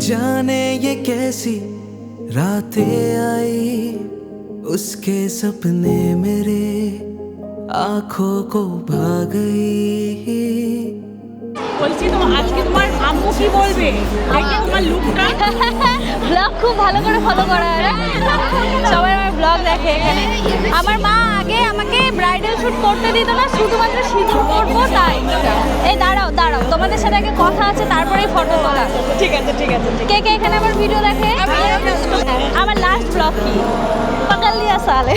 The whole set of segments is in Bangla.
जाने ये कैसी रातें आई, उसके सपने मेरे आंखों को भा गई। বলছি তো আজকে তোমার আম্মু কি বলবে দেখে তোমার লুকটা? ব্লগ খুব ভালো করে ফলো করা হয় না? সবাই আমার ব্লগ দেখে এখানে। আমার মা আগে আমাকে ব্রাইডাল শুট করতে দিত না, শুধুমাত্র সিঁদুর পরবো তাই। এই দাঁড়াও দাঁড়াও, তোমাদের সাথে আগে কথা আছে, তারপরেই ফটো তোলা। ঠিক আছে ঠিক আছে ঠিক কে কে এখানে আমার ভিডিও দেখে? আমার লাস্ট ব্লগ কি पकड़ लिया साले।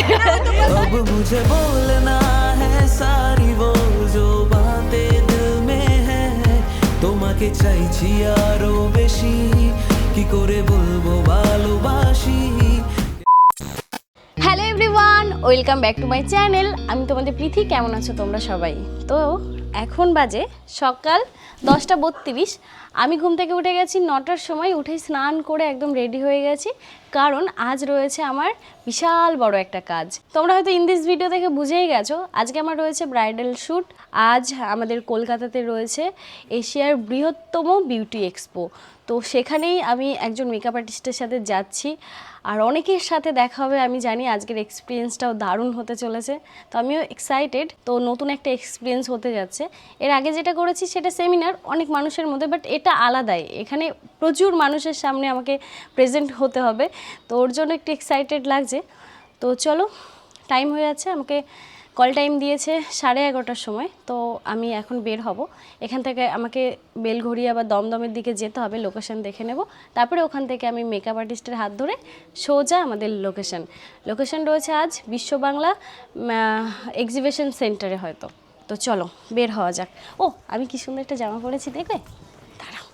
अब मुझे बोलना है सारी वो जो बातें दिल में है, তোমাকে চাইছি আরো বেশি, কি করে বলবো ভালোবাসি। Hello everyone, welcome back to my channel. আমি তোমাদের প্রীতি। কেমন আছো তোমরা সবাই? তো এখন বাজে সকাল 10:32। আমি ঘুম থেকে উঠে গেছি 9টার সময়। উঠে স্নান করে একদম রেডি হয়ে গেছি, কারণ আজ রয়েছে আমার বিশাল বড় একটা কাজ। তোমরা হয়তো ইন দিস ভিডিও দেখে বুঝেই গেছো, আজকে আমার রয়েছে ব্রাইডাল শ্যুট। আজ আমাদের কলকাতাতে রয়েছে এশিয়ার বৃহত্তম বিউটি এক্সপো। তো সেখানেই আমি একজন মেকআপ আর্টিস্টের সাথে যাচ্ছি, আর অনেকের সাথে দেখা হবে। আমি জানি আজকের এক্সপিরিয়েন্সটাও দারুণ হতে চলেছে, তো আমিও এক্সাইটেড। তো নতুন একটা এক্সপিরিয়েন্স হতে যাচ্ছে। এর আগে যেটা করেছি সেটা সেমিনার, অনেক মানুষের মধ্যে, বাট এটা আলাদাই। এখানে প্রচুর মানুষের সামনে আমাকে প্রেজেন্ট হতে হবে, তো ওর জন্য একটু এক্সাইটেড লাগছে। তো চলো, টাইম হয়ে যাচ্ছে, আমাকে কল টাইম দিয়েছে 11:30টার সময়। তো আমি এখন বের হব এখান থেকে। আমাকে বেলঘড়িয়া বা দমদমের দিকে যেতে হবে, লোকেশন দেখে নেব। তারপরে ওখান থেকে আমি মেকআপ আর্টিস্টের হাত ধরে সোজা আমাদের লোকেশন রয়েছে আজ বিশ্ব বাংলা এক্সিবিশন সেন্টারে হয়তো। তো চলো বের হওয়া যাক। ও, আমি কি সুন্দর একটা জামা পরেছি, দেখবে? দাঁড়াও,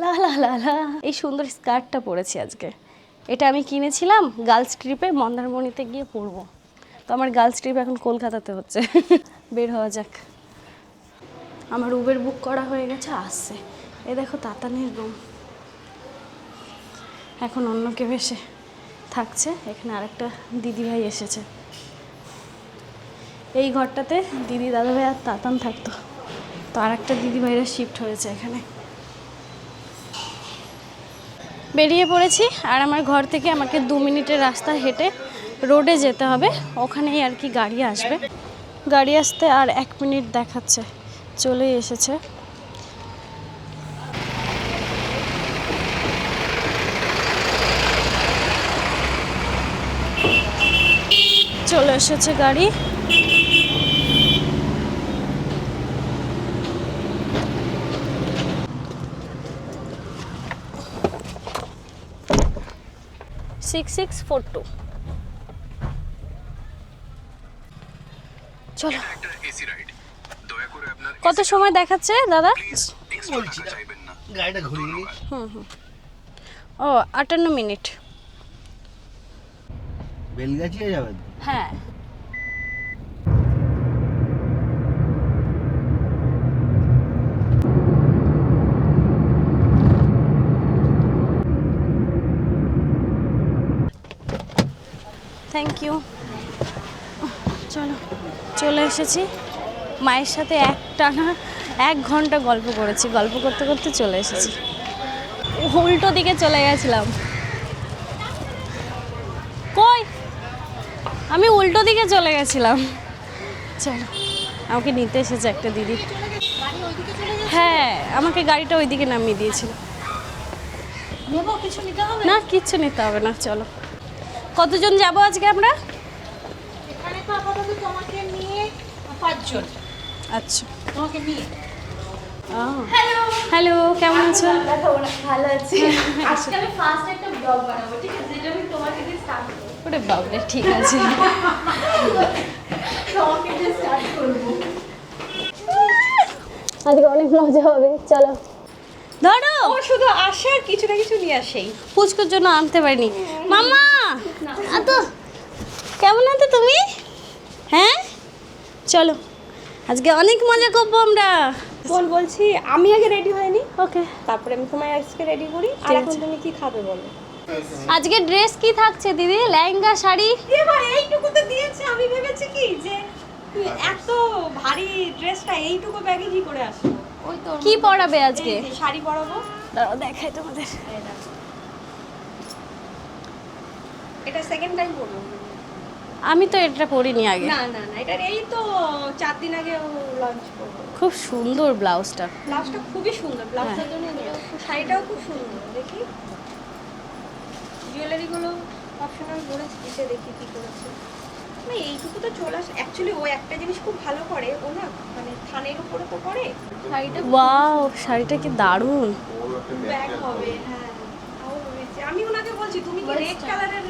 লা লা লা লা, এই সুন্দর স্কার্টটা পরেছি আজকে। এটা আমি কিনেছিলাম গার্লস ট্রিপে, মন্দারমণিতে গিয়ে পরবো। তো আমার গার্লস ট্রিপ এখন কলকাতাতে হচ্ছে। বের হওয়া যাক। আমার উবের বুক করা হয়ে গেছে, আসছে। এ দেখো তাতানির রুম। এখন অন্য কেউ এসে থাকছে। এখানে আরেকটা দিদিভাই এসেছে। এই ঘরটাতে দিদি দাদাভাই আর তাতান থাকতো, তো আরেকটা দিদিভাইরা শিফট হয়েছে এখানে। বেরিয়ে পড়েছি, আর আমার ঘর থেকে আমাকে 2 মিনিটের রাস্তা হেঁটে রোডে যেতে হবে। ওখানেই আর কি গাড়ি আসবে। গাড়ি আসতে আর 1 মিনিট দেখাচ্ছে, চলেই এসেছে। চলে এসেছে গাড়ি। $6642। চলো। কত সময় দেখাচ্ছে দাদা? গাড়িটা ঘুরিয়ে নি। ও 58 মিনিট। বেলগাছিয়া যাবেন? হ্যাঁ। Thank you. চলো, চলে এসেছি। মায়ের সাথে একটানা 1 ঘন্টা গল্প করেছি। গল্প করতে করতে চলে এসেছি। উল্টো দিকে চলে গেছিলাম। কই? আমি উল্টো দিকে চলে গেছিলাম। চলো, আমাকে নিতে এসেছে একটা দিদি। হ্যাঁ, আমাকে গাড়িটা ওইদিকে নামিয়ে দিয়েছিল। না, কিচ্ছু নিতে হবে না। চলো। কতজন যাব আজকে আমরা? এখানে তো আপাতত তোমাকে নিয়ে 5 জন। আচ্ছা, তোমাকে নিয়ে। হ্যালো হ্যালো, কেমন আছো? ভালো আছি। আজকে আমি ফার্স্ট একটা ব্লগ বানাবো, ঠিক আছে? যেটা আমি তোমাকে দিয়ে স্টার্ট করব। ওরে বাবরে, ঠিক আছে। তোমাকে দিয়ে স্টার্ট করব। আজকে অনেক মজা হবে। চলো, ধরো। ও শুধু আসে আর কিছু না কিছু নিয়ে আসেই। পুচকুর জন্য আনতে পারিনি। মামা তো কেমন আছো তুমি? হ্যাঁ, চলো আজকে অনেক মজা করবো আমরা। বলছি আমি আগে রেডি হয়নি, ওকে, তারপরে আমি তোমায় আজকে রেডি করি। আর ঠিক এখন আছে। তুমি কি খাবে বলো? আজকে ড্রেস কি থাকছে দিদি? লেহেঙ্গা, শাড়ি? এবার এইটুকু তো দিয়েছে, আমি ভেবেছি কি যে এত ভারী ড্রেসটা এইটুকু ব্যাগে কি করে আসবো। ওই তো কি পরাবে আজকে? এই যে শাড়ি পরাবো, দাঁড়াও দেখাই তোমাদের। এটা সেকেন্ড টাইম পরবো। আমি তো এটা পরিনি আগে। না না না, এটা এই তো 4 দিন আগে লঞ্চ করবো। খুব সুন্দর ব্লাউজটা। ব্লাউজটা খুবই সুন্দর, ব্লাউজটার জন্য শাড়িটাও খুব সুন্দর। দেখি জুয়েলারিগুলো অপশনাল করেছে, দিতে দেখি কি করেছে। না এইটুকু তো চলে আসে। অ্যাকচুয়ালি ও একটা জিনিস খুব ভালো করে, ও না মানে থানের উপরে তো করে শাড়িটা। ওয়াও, শাড়িটা কি দারুণ। ব্যাগ হবে। হ্যাঁ তাও ভেবেছি। আমি ওনাকে বলছি তুমি কি রেড কালারের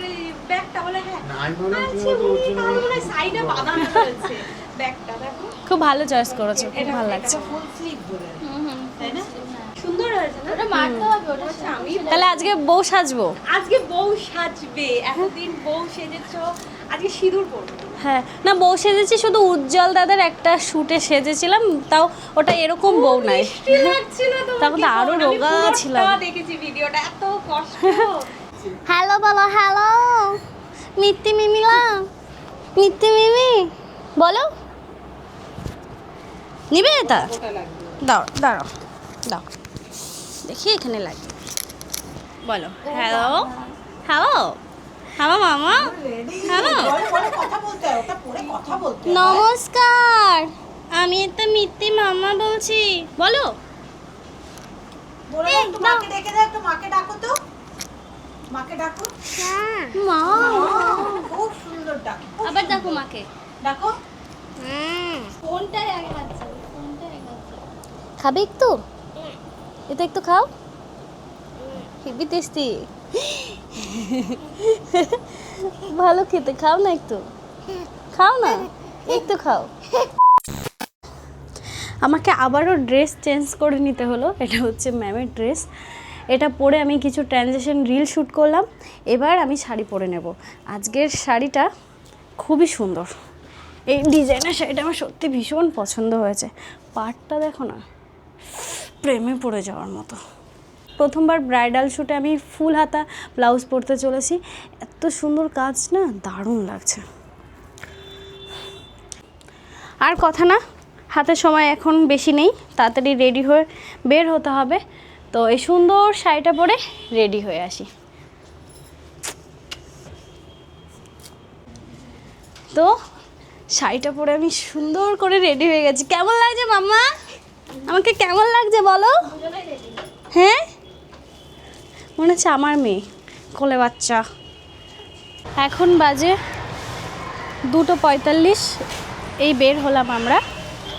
ব্যাগটা, বলে হ্যাঁ আচ্ছা উনি তাহলে বলে সাইডে বাঁধানো রয়েছে ব্যাগটা। দেখো খুব ভালো চয়েস করেছো, খুব ভালো লাগছে। ফুল স্লিভ বলে, তাই না? সুন্দর হয়েছে না? ওটা মারতে হবে, ওটা আচ্ছা আমি তাহলে আজকে বউ সাজবো। আজকে বউ সাজবে, এতদিন বউ সেজেছো, আজকে সিঁদুর পরবে। হ্যাঁ, না বউ সেজেছি শুধু উজ্জ্বল দাদার একটা শুটে সেজেছিলাম, তাও ওটা এরকম বউ নাই। মিষ্টি লাগছিল তোমাকে। তখন তো আরো বোন, আমি রোগা পুরোটা ছিলাম। দেখেছি ভিডিওটা, এত কষ্ট। হ্যালো বলো, হ্যালো মিত্তি মিমিলা, মিত্তি মিমি বলো। নিবে এটা? দাও দাঁড়াও, দাও দেখি এখানে লাগে। বলো হ্যালো, হ্যালো হ্যালো মামা, হ্যালো নমস্কার, আমি একটা মিত্তি মামা বলছি। বলো মাকে ডেকে দাও, একটু মাকে ডাকো তো, মাকে ডাকো। মা, খুব সুন্দর ডাক, আবার দেখো মাকে ডাকো। ফোনটাই আগে বাজছে, ফোনটাই আগে বাজছে। খাবে একটু? এটা একটু খাও, হেবি টেস্টি, ভালো খেতে। খাও না একটু, খাও না একটু খাও। আমাকে আবারও ড্রেস চেঞ্জ করে নিতে হলো। এটা হচ্ছে ম্যামের ড্রেস, এটা পরে আমি কিছু ট্রানজিশন রিল শ্যুট করলাম। এবার আমি শাড়ি পরে নেব। আজকের শাড়িটা খুবই সুন্দর, এই ডিজাইনের শাড়িটা আমার সত্যি ভীষণ পছন্দ হয়েছে। পাড়টা দেখো না, প্রেমে পড়ে যাওয়ার মতো। প্রথমবার ব্রাইডাল শ্যুটে আমি ফুল হাতা ব্লাউজ পরতে চলেছি, এত সুন্দর কাজ না, দারুণ লাগছে। আর কথা না, হাতে সময় এখন বেশি নেই, তাড়াতাড়ি রেডি হয়ে বের হতে হবে। তো এই সুন্দর শাড়িটা পরে রেডি হয়ে আসি। তো শাড়িটা পরে আমি সুন্দর করে রেডি হয়ে গেছি। কেমন লাগছে মাম্মা? আমাকে কেমন লাগছে বলো? হ্যাঁ, মনে হচ্ছে আমার মেয়ে, কোলে বাচ্চা। এখন বাজে 2:45, এই বের হলাম আমরা।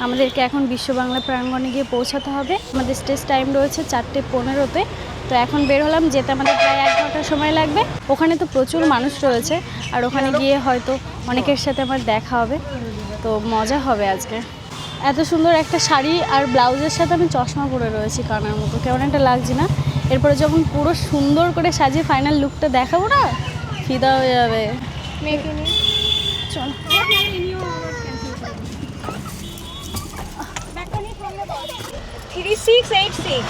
আমাদেরকে এখন বিশ্ব বাংলা প্রাঙ্গণে গিয়ে পৌঁছাতে হবে। আমাদের স্টেজ টাইম রয়েছে 4:15-তে। তো এখন বের হলাম, যেতে আমাদের প্রায় 1 ঘন্টা সময় লাগবে। ওখানে তো প্রচুর মানুষ রয়েছে, আর ওখানে গিয়ে হয়তো অনেকের সাথে আমার দেখা হবে, তো মজা হবে আজকে। এত সুন্দর একটা শাড়ি আর ব্লাউজের সাথে আমি চশমা পরে রয়েছি কানার মতো, কেমন একটা লাগছে না? এরপরে যখন পুরো সুন্দর করে সাজিয়ে ফাইনাল লুকটা দেখাবো না, ফিদা হয়ে যাবে। চল 3686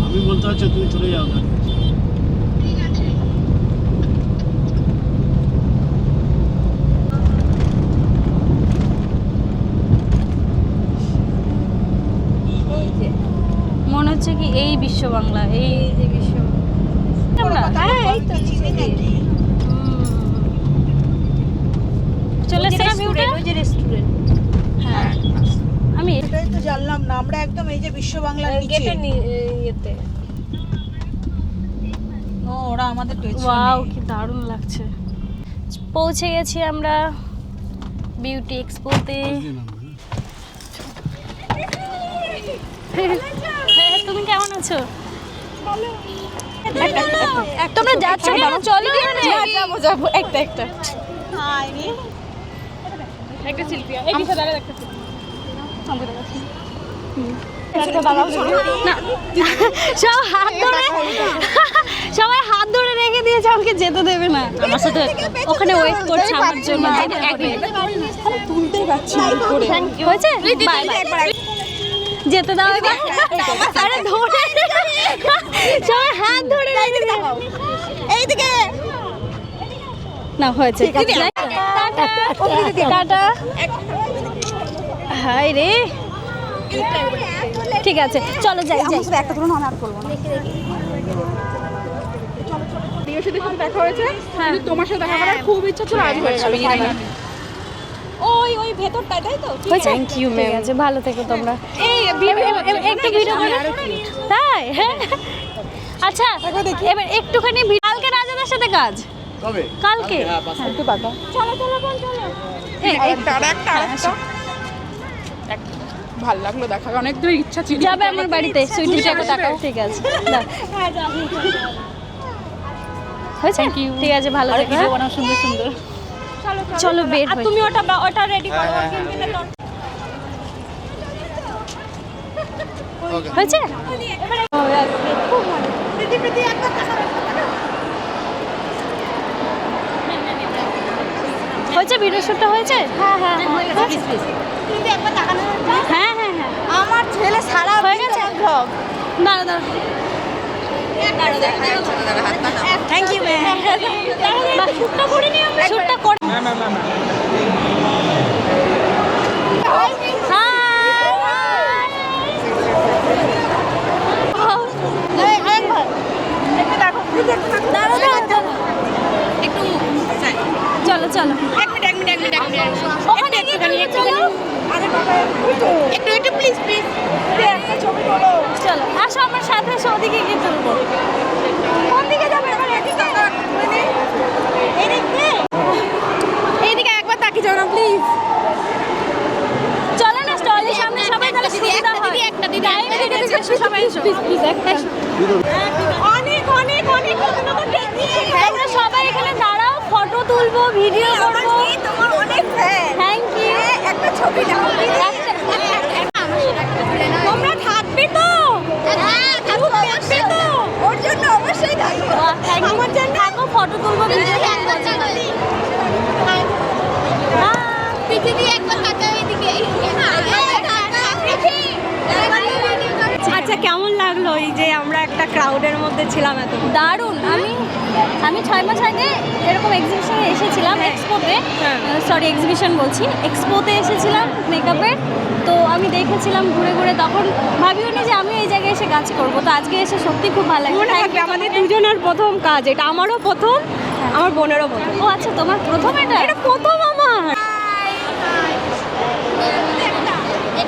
আমি বলতে হচ্ছে তুমি চলে যাও না। মনে হচ্ছে কি এই বিশ্ব বাংলা, এই যে বিশ্ব চলে এসছে না ভিউটা? রেস্টুরেন্ট। হ্যাঁ, আমি এটাই তো জানলাম না আমরা, একদম এই যে বিশ্ব বাংলার নিচে। গেটের ইয়েতে। ও, ওরা আমাদের পেছনে। ওয়াও, কি দারুণ লাগছে। পৌঁছে গেছি আমরা বিউটি এক্সপোতে। তুমি কেমন আছো? তোমরা যাচ্ছ কেন? চলো যাবো একটা একটা শিল্পী না, সব হাত ধরে, সবাই হাত ধরে রেখে দিয়েছে, আমাকে যেতে দেবে না। আমার সাথে ওখানে ওয়েট করছে আমার জন্য। তুলতে পারছি না করে। হয়েছে, যেতে দাও এবার। আরে ধরে, সবাই হাত ধরে রেখে দিয়েছে। এইদিকে না হয়েছে, টাটা। হাই রে, ঠিক আছে চলো যাই যাই। একটা ধরুন আমি আর করবো না। প্রিয়র সাথে শুধু দেখা হয়েছে, কিন্তু তোমার সাথে দেখা করার খুব ইচ্ছা ছিল, আজ হয়ে গেল finally। ওই ভেতরটায়, তাই তো? হয়েছে থ্যাংক ইউ ম্যাম। ঠিক আছে ভালো থেকো তোমরা। এই একটু ভিডিও করে তাই হ্যাঁ আচ্ছা এবার একটুখানি কালকে রাজাদের সাথে কাজ কবে? কালকে একটু টাকা। চলো চলো বোন চলো। একটা ভালো লাগলো দেখা, অনেক দূর ইচ্ছা ছিল। যাবে আমার বাড়িতে সুইটি সাথে টাকা। ঠিক আছে দাও। হয়েছে ঠিক আছে ভালো থেকো। ভিডিও বানাও সুন্দর সুন্দর। চলো বের হই। তুমি ওটা রেডি করো। হয়েছে হয়েছে ভিডিও শুটটা হয়েছে। হ্যাঁ হ্যাঁ হ্যাঁ হ্যাঁ হ্যাঁ আমার ছেলে সারা হয়ে গেছে ব্লগ। দাঁড়া দাঁড়া থ্যাংক ইউ ম্যাম। শুটটা করে নি আমরা শুটটা করে চলো চলো ওখানে গিয়ে চলো একটু প্লিজ একটা ছবি তোলো। চলো আসো আমার সাথে আসো ওদিকে গিয়ে তুলবো। কোন দিকে যাবে? এবার এদিকে এইদিকে একবার তাকিয়ে যাও না প্লিজ। চলো না স্টলের সামনে সবাই তাহলে সুবিধা হয়। একটা দিদি সবাই এসো অনেক অনেক অনেক আমরা সবাই এখানে দাঁড়াও ফটো তুলবো ভিডিও করবো। তোমার অনেক ফ্যান। Thank you. একটা ছবি নাও। তোমরা থাকবে তো? থাকবে তো? ওর জন্য অবশ্যই থাকবো। আমার জন্য থাকো ফটো তুলবো ভিডিও করবো। আচ্ছা কেমন লাগলো এই যে আমরা একটা ক্রাউডের মধ্যে ছিলাম এত? দারুণ। আমি 6 মাস আগে এরকম এক্সিবিশনে এসেছিলাম এক্সপোতে সরি এক্সিবিশন বলছি এক্সপোতে এসেছিলাম মেকআপের। তো আমি দেখেছিলাম ঘুরে ঘুরে তখন ভাবিও নি যে আমি এই জায়গায় এসে কাজ করবো। তো আজকে এসে সত্যি খুব ভালো মনে লাগে। রাখবে আমাদের দুজনের প্রথম কাজ এটা, আমারও প্রথম, আমার বোনেরও প্রথম। ও আচ্ছা তোমার প্রথম এটা প্রথম আমার।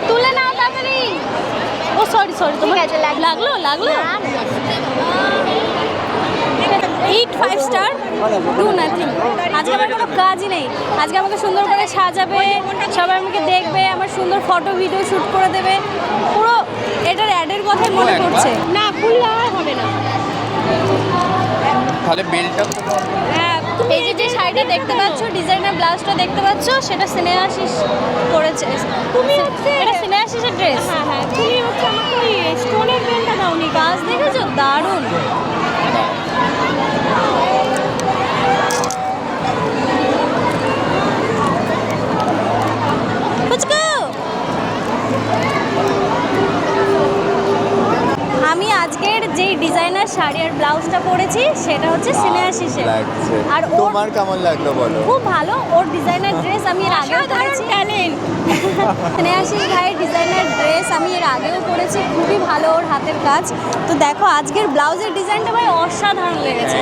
তুলে নাও তাড়াতাড়ি। ও সরি তোমার লাগলো 8 5 স্টার ডু নাথিং। আজকে আমার কোনো কাজই নেই। আজকে আমাকে সুন্দর করে সাজাবে, সবাই আমাকে দেখবে, আমার সুন্দর ফটো ভিডিও শ্যুট করে দেবে। পুরো এটার অ্যাডের কথাই মনে পড়ছে। না খুললে আর হবে না। তাহলে বেলটা এই যে শাড়িটা দেখতে পাচ্ছ ডিজাইনার ব্লাউজটা দেখতে পাচ্ছ সেটা স্নেহাশিস করেছে। তুমি হচ্ছে এটা স্নেহাশিসের ড্রেস। হ্যাঁ তুমি হচ্ছে আমাকে ওই স্টোনের পেনটা দাওনি। কাজ দেখেছো দারুণ। আমি আজকের যে ডিজাইনার শাড়ি আর ব্লাউজটা পরেছি সেটা হচ্ছে স্নেহাশিসের। লাগছে। আর ওর তোমার কেমন লাগলো বলো? খুব ভালো। ওর ডিজাইনার ড্রেস আমি এর আগেও পরেছি। ট্যালেন্ট। স্নেহাশিস ভাইয়ের ডিজাইনার ড্রেস আমি এর আগেও পরেছি, খুবই ভালো ওর হাতের কাজ। তো দেখো আজকের ব্লাউজের ডিজাইনটা ভাই অসাধারণ লেগেছে।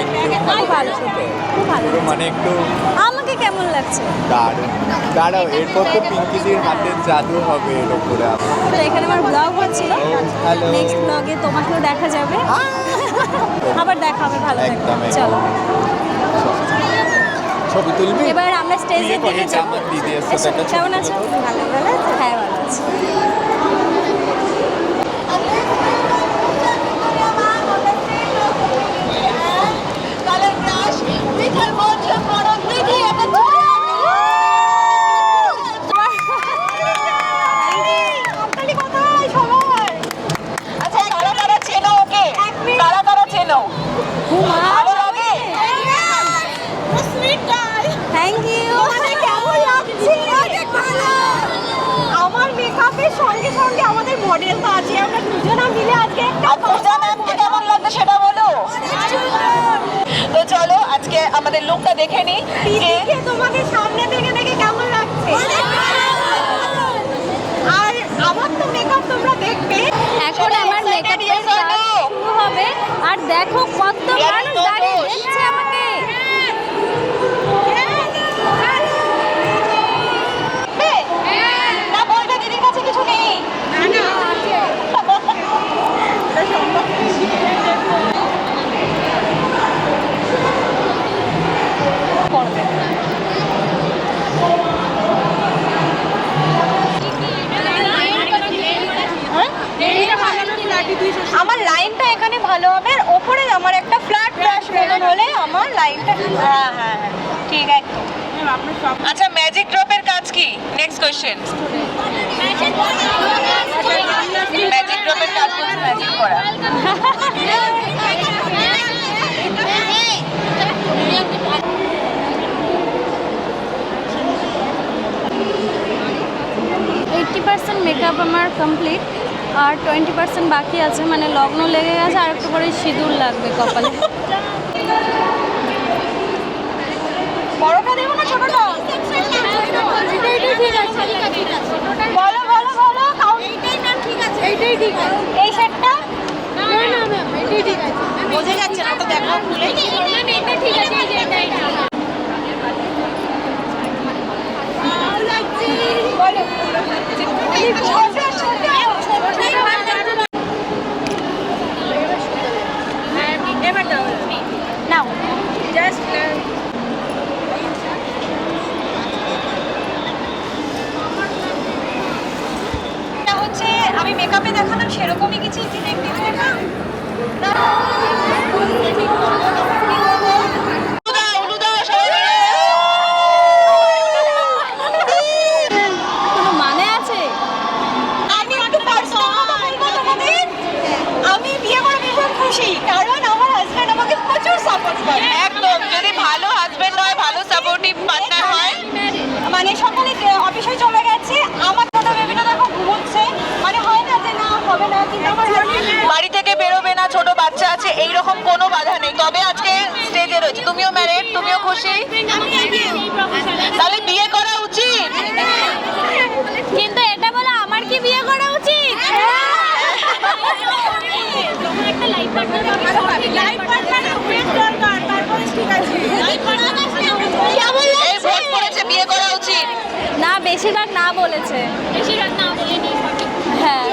খুব ভালো খুব ভালো। পুরো মানে একটু আমাকে কেমন লাগছে? দাঁড়াও এরপর তো পিঙ্কিদির হাতের জাদু হবে এর উপরে। তো এখানে আমার ব্লগ হচ্ছিল। হ্যালো। নেক্সট ব্লগে তোমাকেও দেখা যাবে। আবার দেখা হবে। ভালো থাকবে। একদম, একদম। চলো ছবি তুলবি? এবার আমরা স্টেজের দিকে যাবো। আমার দিদি এসছে এসো, একটা ছবি কেমন আছো? তুলে ভালো আছো? হ্যাঁ ভালো আছি। আচ্ছা কারা কারা চেনো ওকে? কারা কারা চেনো? Thank you. কেমন লাগছে? আমার মেকআপের সঙ্গে সঙ্গে আমাদের মডেল তো আছে, আমরা দুজনা মিলে আজকে একটা পূজা ম্যামকে কেমন লাগছে সেটা বলো। তো চলো আজকে আমাদের লুকটা দেখে নিই যে তোমাদের সামনে থেকে দেখে কেমন লাগছে। আর আমার তো মেকআপ তো দেখো কত মানুষ দাঁড়িয়ে দেখছে আমাকে। না বলবে দিদির কাছে কিছু নেই। আমার লাইনটা এখানে ভালো হবে, আর ওপরে আমার একটা ফ্ল্যাট ব্রাশ মতন হলে আমার লাইনটা হ্যাঁ হ্যাঁ হ্যাঁ ঠিক একদম। আচ্ছা ম্যাজিক ড্রপের কাজ কি? Next question. ম্যাজিক ড্রপের কাজ হচ্ছে ম্যাজিক করা। এইটটি পার্সেন্ট মেকআপ আমার কমপ্লিট, আর 20% বাকি আছে, মানে লগ্ন লেগে গেছে, আর একটু পরে সিঁদুর লাগবে কপালে। বড়টা দেবো না ছোটটা? বলো বলো বলো। এইটাই ঠিক আছে। এই সেটটা বোঝা যাচ্ছে না, ওটা দেখো খুলে। নাও জাস্ট হচ্ছে আমি মেকআপে দেখালাম সেরকমই কিছু ডিটেকটিভ না। কোনো মানে আছে? আমি একটু পার্সোনাল কথা বলবো তোমাদের। আমি বিয়ে করে ভীষণ খুশি, কারণ আমার হাজবেন্ড আমাকে প্রচুর সাপোর্ট করে। একদম, যদি ভালো হাজবেন্ড হয়, ভালো সাপোর্টিভ পার্টনার হয়, মানে সকালে অফিসে চলে গেছে, আমার ছোট বেবিটা দেখো ঘুমোচ্ছে, মানে হয় না যে না হবে না, কিন্তু আমার বাড়ি থেকে বেরোবে না, ছোট বাচ্চা আছে, এইরকম কোনো বাধা নেই। তবে আজকে স্টেজে রয়েছে, তুমিও ম্যারেড, তুমিও খুশি, তাহলে বিয়ে করা উচিত। কিন্তু এটা বলে আমার কি বিয়ে করা উচিত? এই ভোট পড়েছে, বিয়ে করা উচিত। না, বেশিরভাগ না বলেছে। হ্যাঁ,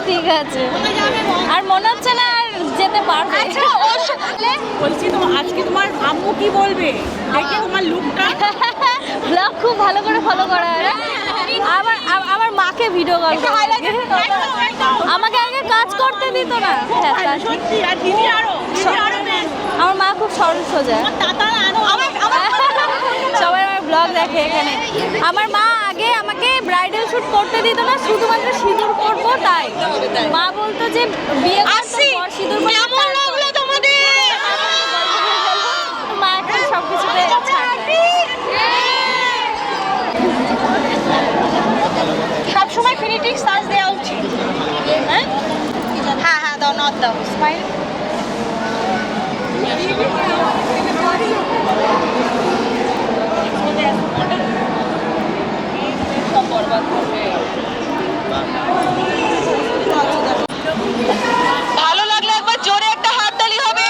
ঠিক আছে। আর মনে হচ্ছে না আর যেতে পারবে। বলছি তো আজকে তোমার আম্মু কি বলবে দেখে তোমার লুকটা? ব্লগ খুব ভালো করে ফলো করা হয়। আমার মাকে ভিডিও কল করে, আমাকে আগে কাজ করতে দিত না। সত্যি, আর দিদি আরো আমার মা খুব সরল সোজা, সবাই আমার ব্লগ দেখে এখানে। আমার মা আগে আমাকে ব্রাইডাল শুট করতে দিত না, শুধুমাত্র সিঁদুর করবো তাই। মা বলতো যে বিয়ে করতে সিঁদুর মা এখন সব কিছুতে সবসময় ফিনিটিক্স সার্চ দেওয়া উচিত। হ্যাঁ হ্যাঁ হ্যাঁ দাও, নট দাও, স্মাইল। ভালো লাগলে একবার জোরে একটা হাততালি হবে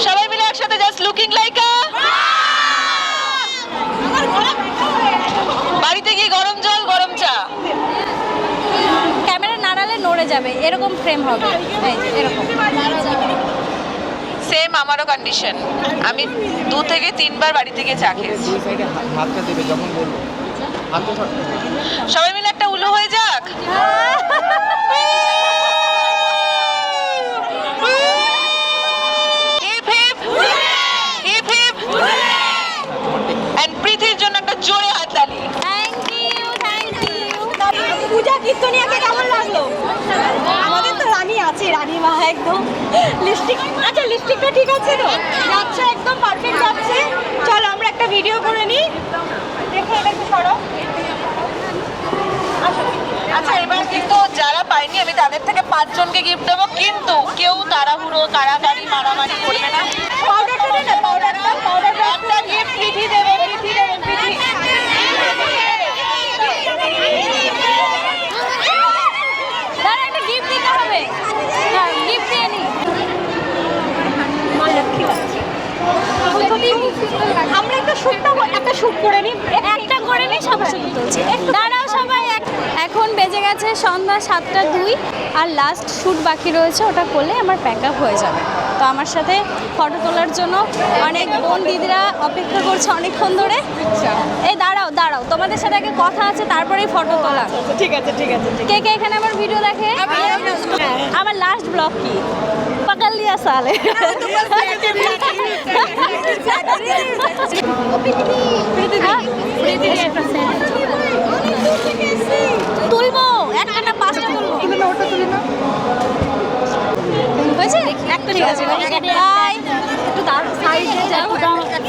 সবাই মিলে একসাথে, জাস্ট লুকিং লাইক আ। বাড়িতে গিয়ে গরম জল গরম চা। ক্যামেরা নাড়ালে নড়ে যাবে, এরকম ফ্রেম হবে, এই যে এরকম। সেম আমারও কন্ডিশন, আমি 2 থেকে 3 বার বাড়ি থেকে চা খেয়েছি। হাতটা দেবে যখন বলবো, হাতটা সবাই মিলে একটা উলু হয়ে যাক। Hip hip hip hip. And প্রীতির জন্য একটা জোরে হাততালি। Thank you, thank you. Puja কীর্তনিয়াকে কেমন লাগলো? আমাদের তো রানী আছে, রানী মা একদম। লিপস্টিক, আচ্ছা লিপস্টিকটা ঠিক আছে তো? যাচ্ছে, একদম পারফেক্ট যাচ্ছে। চলো আমরা একটা ভিডিও করে নিই, দেখে এটা একটু সরো। আচ্ছা এবার কিন্তু যারা পায়নি আমি তাদের থেকে 5 জনকে গিফট দেবো, কিন্তু কেউ তাড়াহুড়ো কাড়াকাড়ি মারামারি করবে না। পাউডারটা দে না, পাউডারটা একটা গিফট প্রীতি দেবে, প্রীতি দেবে, প্রীতি। আমরা একটা শুট করে নিই, একটা করে নিই, সবার সাথে তুলছি। দাঁড়াও সবাই, এখন বেজে গেছে সন্ধ্যা 7:02 আর লাস্ট শ্যুট বাকি রয়েছে, ওটা করলে আমার প্যাক আপ হয়ে যাবে। তো আমার সাথে ফটো তোলার জন্য অনেক বোন দিদিরা অপেক্ষা করছে অনেকক্ষণ ধরে। এই দাঁড়াও দাঁড়াও, তোমাদের সাথে আগে কথা আছে, তারপরেই ফটো তোলা। ঠিক আছে ঠিক আছে। কে কে এখানে আমার ভিডিও দেখে? আমার লাস্ট ব্লগ কি পাকাল লিয়া সালে তুলবো, একটা না 5টা তুলবো। হয়েছে? একটা ঠিক আছে। বাই। একটু দাঁড়াও, সাইডে যাও,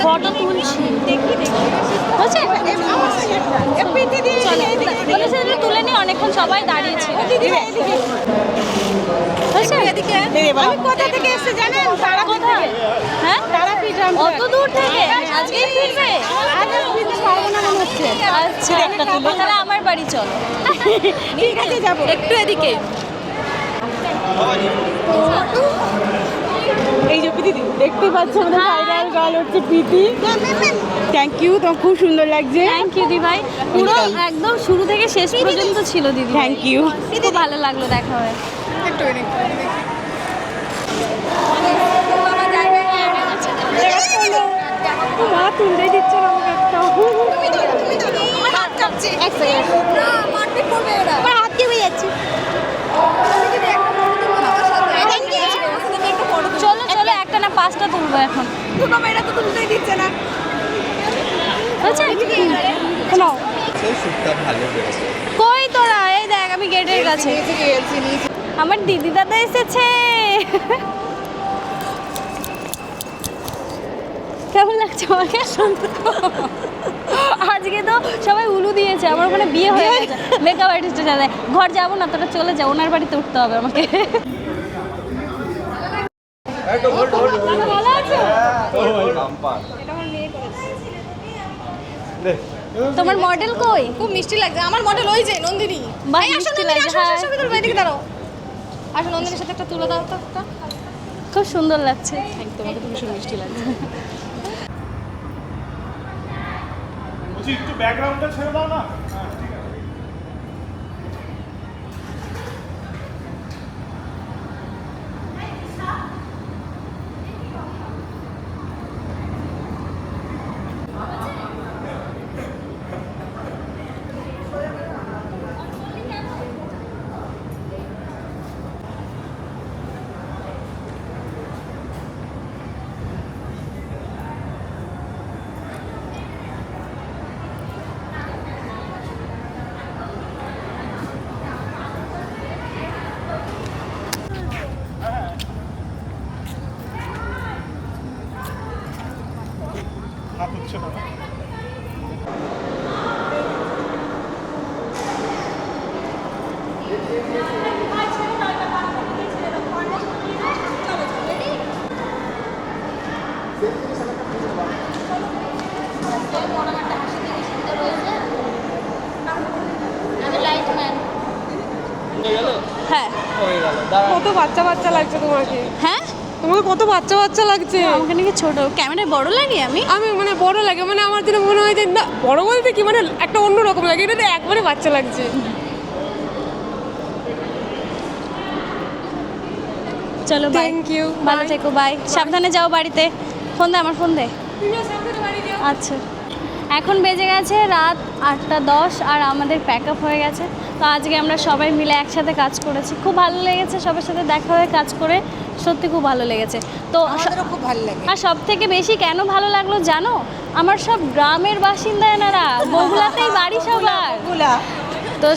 ফটো তুলছি। হয়েছে? চলো, তুলে নি, অনেকক্ষণ সবাই দাঁড়িয়েছে। হয়েছে? আমি কোথা থেকে এসে জানেন? তারা কোথায়? হ্যাঁ, অত দূর থেকে আজকেই ফিরবে? আচ্ছা, তাহলে আমার বাড়ি চলো। ঠিক আছে যাবো। একটু এদিকে। এই যে প্রীতি দেখতে পাচ্ছ আমাদের ভাইরাল গার্ল হচ্ছে প্রীতি। থ্যাংক ইউ, তোমার খুব সুন্দর লাগছে। থ্যাংক ইউ দি ভাই, পুরো একদম শুরু থেকে শেষ পর্যন্ত ছিল দিদি। থ্যাংক ইউ, খুব ভালো লাগলো দেখা হয়ে। মা তুলতে দিচ্ছে না আমাকে একটা। আমার হাত কাঁপছে। এক সেকেন্ড। আমার হাত কেঁপে যাচ্ছে। চলো চলো, একটা না 5টা তুলবো এখন। এটা তো তুলতেই দিচ্ছে না। হয়েছে? নাও। সেই শ্যুটটা ভালো হয়েছে। কই তোরা? এই দেখ, আমি গেটের কাছে। আমার দিদি দাদা এসেছে। কেমন লাগছে আমাকে? আজকে তো সবাই উলু দিয়েছে, আমার ওখানে বিয়ে হয়ে গেছে মেকআপ আর্টিস্টের সাথে। ঘর যাবো না, তোরা চলে যাও, ওনার বাড়িতে উঠতে হবে আমাকে। ভালো আছো? তোমার মডেল কই? খুব মিষ্টি লাগছে আমার মডেল, ওই যে নন্দিনী। বাহ, এই আসো মিষ্টি নন্দিনী, লাগছে, আসো, হ্যাঁ। আসো, ছবি তুলবো, এদিকে দাঁড়াও। আসো নন্দিনীর সাথে একটা তুলে দাও তো একটা। খুব সুন্দর লাগছে। তোমাকে তো ভীষণ মিষ্টি লাগছে। বলছি একটু ব্যাকগ্রাউন্ডটা ছেড়ে দাও না। হাত হচ্ছে না। হ্যাঁ কত বাচ্চা বাচ্চা লাগছে তোমাকে। হ্যাঁ, তোমাকে কত বাচ্চা বাচ্চা লাগছে। আমাকে নাকি ছোট ক্যামেরায় বড় লাগে। আমি মানে বড় লাগে, মানে আমার যেন মনে হয় যে না, বড় বলতে কি মানে একটা অন্য রকম লাগে, এটা তো একবারে বাচ্চা লাগছে। চলো বাই, Thank you, ভালো bye. থেকো, বাই। সাবধানে যাও বাড়িতে। ফোন দে, আমার ফোন দে। আচ্ছা, এখন বেজে গেছে রাত 8:10 আর আমাদের প্যাক আপ হয়ে গেছে। তো আজকে আমরা সবাই মিলে একসাথে কাজ করেছি, খুব ভালো লেগেছে। সবার সাথে দেখা হয়ে কাজ করে সত্যি খুব ভালো লেগেছে। তো খুব ভালো লাগে। আর সব থেকে বেশি কেন ভালো লাগলো জানো? আমার সব গ্রামের বাসিন্দা এনারা, বগুলাতেই বাড়ি সবার। তো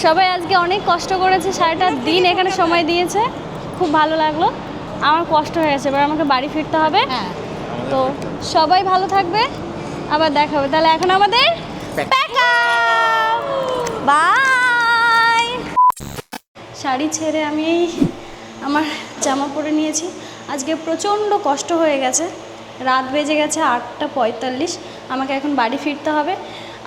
সবাই আজকে অনেক কষ্ট করেছে, সারাটা দিন এখানে সময় দিয়েছে, খুব ভালো লাগলো। আমার কষ্ট হয়ে গেছে, এবার আমাকে বাড়ি ফিরতে হবে। তো সবাই ভালো থাকবে, আবার দেখা হবে। তাহলে এখন আমাদের বাই। শাড়ি ছেড়ে আমি আমার জামা পরে নিয়েছি। আজকে প্রচণ্ড কষ্ট হয়ে গেছে, রাত বেজে গেছে 8:45। আমাকে এখন বাড়ি ফিরতে হবে।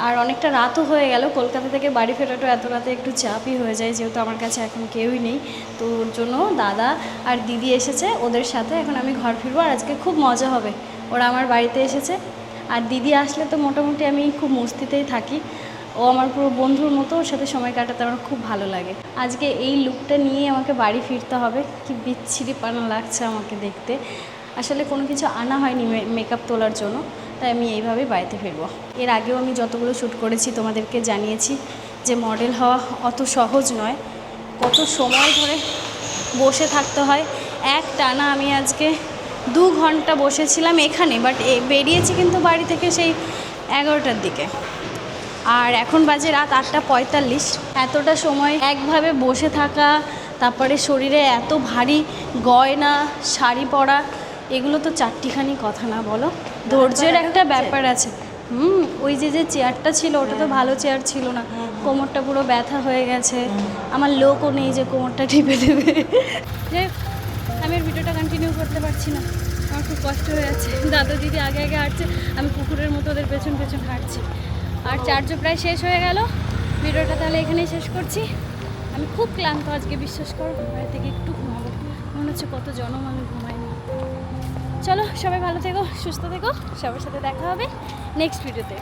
আর অনেকটা রাতও হয়ে গেল, কলকাতা থেকে বাড়ি ফেরাটা এত রাতে একটু চাপই হয়ে যায়, যেহেতু আমার কাছে এখন কেউই নেই। তো ওর জন্য দাদা আর দিদি এসেছে, ওদের সাথে এখন আমি ঘর ফিরবো। আর আজকে খুব মজা হবে, ওরা আমার বাড়িতে এসেছে। আর দিদি আসলে তো মোটামুটি আমি খুব মস্তিতেই থাকি, ও আমার পুরো বন্ধুর মতো, ওর সাথে সময় কাটাতে আমার খুব ভালো লাগে। আজকে এই লুকটা নিয়ে আমাকে বাড়ি ফিরতে হবে, কি বিচ্ছিরি পানা লাগছে আমাকে দেখতে। আসলে কোনো কিছু আনা হয়নি মেকআপ তোলার জন্য, তাই আমি এইভাবেই বাড়িতে ফিরবো। এর আগেও আমি যতগুলো শ্যুট করেছি তোমাদেরকে জানিয়েছি যে মডেল হওয়া অত সহজ নয়, কত সময় ধরে বসে থাকতে হয়। এক টানা আমি আজকে 2 ঘন্টা বসেছিলাম এখানে, বাট বেরিয়েছি কিন্তু বাড়ি থেকে সেই 11টার দিকে। আর এখন বাজে রাত 8:45। এতটা সময় একভাবে বসে থাকা, তারপরে শরীরে এত ভারী গয়না, শাড়ি পরা, এগুলো তো চারটিখানি কথা না, বলো? ধৈর্যের একটা ব্যাপার আছে। ওই যে চেয়ারটা ছিল ওটা তো ভালো চেয়ার ছিল না, কোমরটা পুরো ব্যথা হয়ে গেছে। আমার লোকও নেই যে কোমরটা টিপে দেবে। যাই হোক, আমি আর ভিডিওটা কন্টিনিউ করতে পারছি না, আমার খুব কষ্ট হয়ে যাচ্ছে। দাদা দিদি আগে আগে হাঁটছে, আমি কুকুরের মতো ওদের পেছন পেছন হাঁটছি। আর চার্জও প্রায় শেষ হয়ে গেল। ভিডিওটা তাহলে এখানেই শেষ করছি। আমি খুব ক্লান্ত আজকে, বিশ্বাস করো। বাড়ি থেকে একটু ঘুমাবো, মনে হচ্ছে কত জনম আমি ঘুমাইনি। চলো, সবাই ভালো থেকো, সুস্থ থেকো, সবার সাথে দেখা হবে নেক্সট ভিডিওতে।